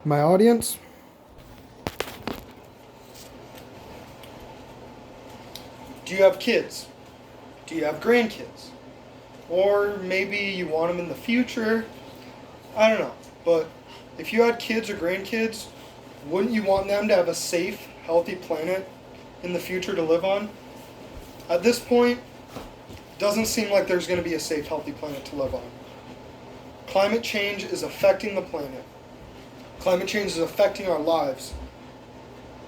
My audience, do you have kids? Do you have grandkids? Or maybe you want them in the future? I don't know. But if you had kids or grandkids, wouldn't you want them to have a safe, healthy planet in the future to live on? At this point, it doesn't seem like there's going to be a safe, healthy planet to live on. Climate change is affecting the planet. Climate change is affecting our lives.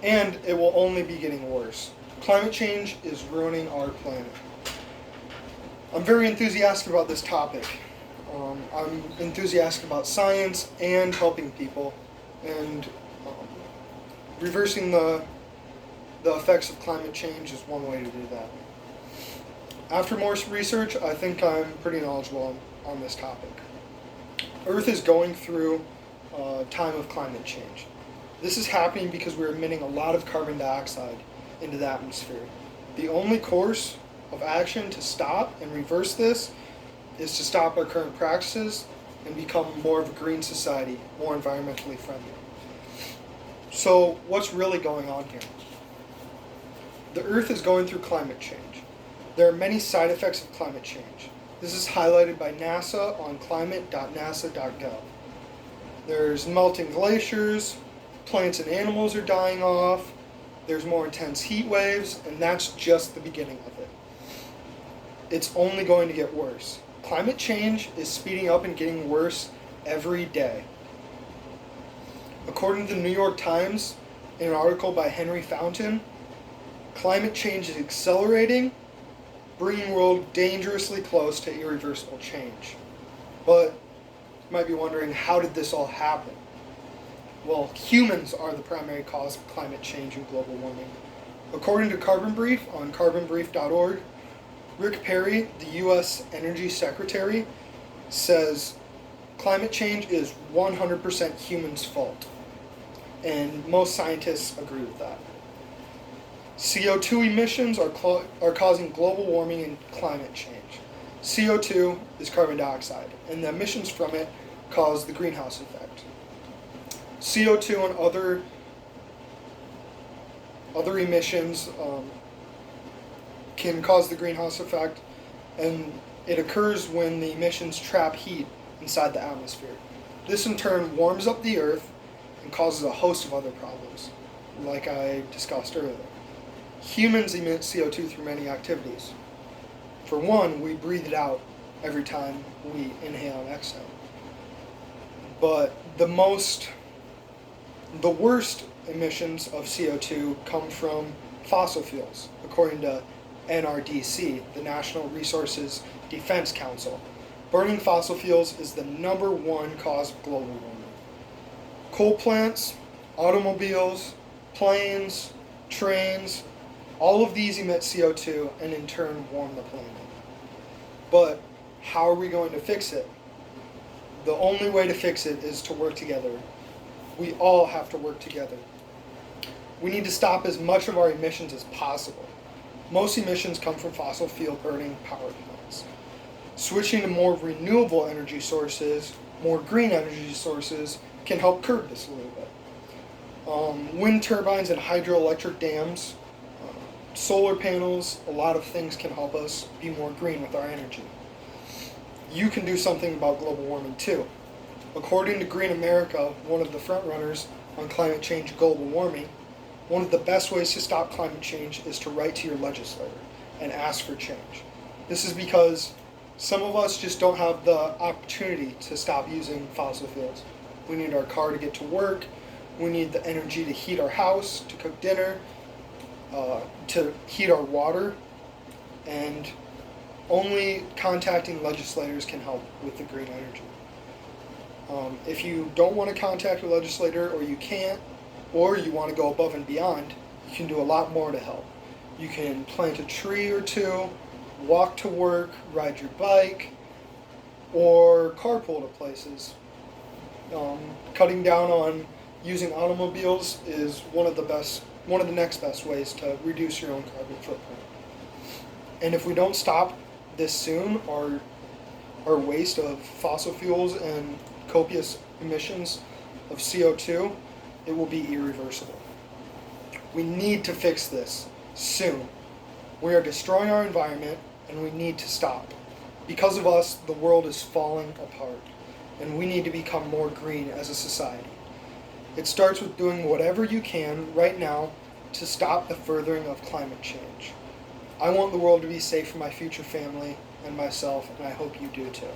And it will only be getting worse. Climate change is ruining our planet. I'm very enthusiastic about this topic. I'm enthusiastic about science and helping people and reversing the effects of climate change is one way to do that. After more research, I think I'm pretty knowledgeable on this topic. Earth is going through a time of climate change. This is happening because we're emitting a lot of carbon dioxide into the atmosphere. The only course of action to stop and reverse this is to stop our current practices and become more of a green society, more environmentally friendly. So what's really going on here? The Earth is going through climate change. There are many side effects of climate change. This is highlighted by NASA on climate.nasa.gov. There's melting glaciers, plants and animals are dying off, there's more intense heat waves, and that's just the beginning of it. It's only going to get worse. Climate change is speeding up and getting worse every day. According to the New York Times, in an article by Henry Fountain, climate change is accelerating, bringing the world dangerously close to irreversible change. But you might be wondering, how did this all happen? Well, humans are the primary cause of climate change and global warming. According to Carbon Brief on carbonbrief.org, Rick Perry, the U.S. Energy Secretary, says climate change is 100% humans' fault. And most scientists agree with that. CO2 emissions are causing global warming and climate change. CO2 is carbon dioxide, and the emissions from it cause the greenhouse effect. CO2 and other emissions can cause the greenhouse effect, and it occurs when the emissions trap heat inside the atmosphere. This in turn warms up the Earth and causes a host of other problems, like I discussed earlier. Humans emit CO2 through many activities. For one, we breathe it out every time we inhale and exhale. But the worst emissions of CO2 come from fossil fuels, according to NRDC, the National Resources Defense Council. Burning fossil fuels is the number one cause of global warming. Coal plants, automobiles, planes, trains, all of these emit CO2 and in turn warm the planet. But how are we going to fix it? The only way to fix it is to work together. We all have to work together. We need to stop as much of our emissions as possible. Most emissions come from fossil fuel burning power plants. Switching to more renewable energy sources, more green energy sources, can help curb this a little bit. Wind turbines and hydroelectric dams, solar panels, a lot of things can help us be more green with our energy. You can do something about global warming too. According to Green America, one of the frontrunners on climate change and global warming, one of the best ways to stop climate change is to write to your legislator and ask for change. This is because some of us just don't have the opportunity to stop using fossil fuels. We need our car to get to work, we need the energy to heat our house, to cook dinner, to heat our water, and only contacting legislators can help with the green energy. If you don't want to contact a legislator, or you can't, or you want to go above and beyond, you can do a lot more to help. You can plant a tree or two, walk to work, ride your bike, or carpool to places. Cutting down on using automobiles is one of the next best ways to reduce your own carbon footprint. And if we don't stop this soon, our waste of fossil fuels and copious emissions of CO2, it will be irreversible. We need to fix this soon. We are destroying our environment, and we need to stop. Because of us, the world is falling apart, and we need to become more green as a society. It starts with doing whatever you can right now to stop the furthering of climate change. I want the world to be safe for my future family and myself, and I hope you do too.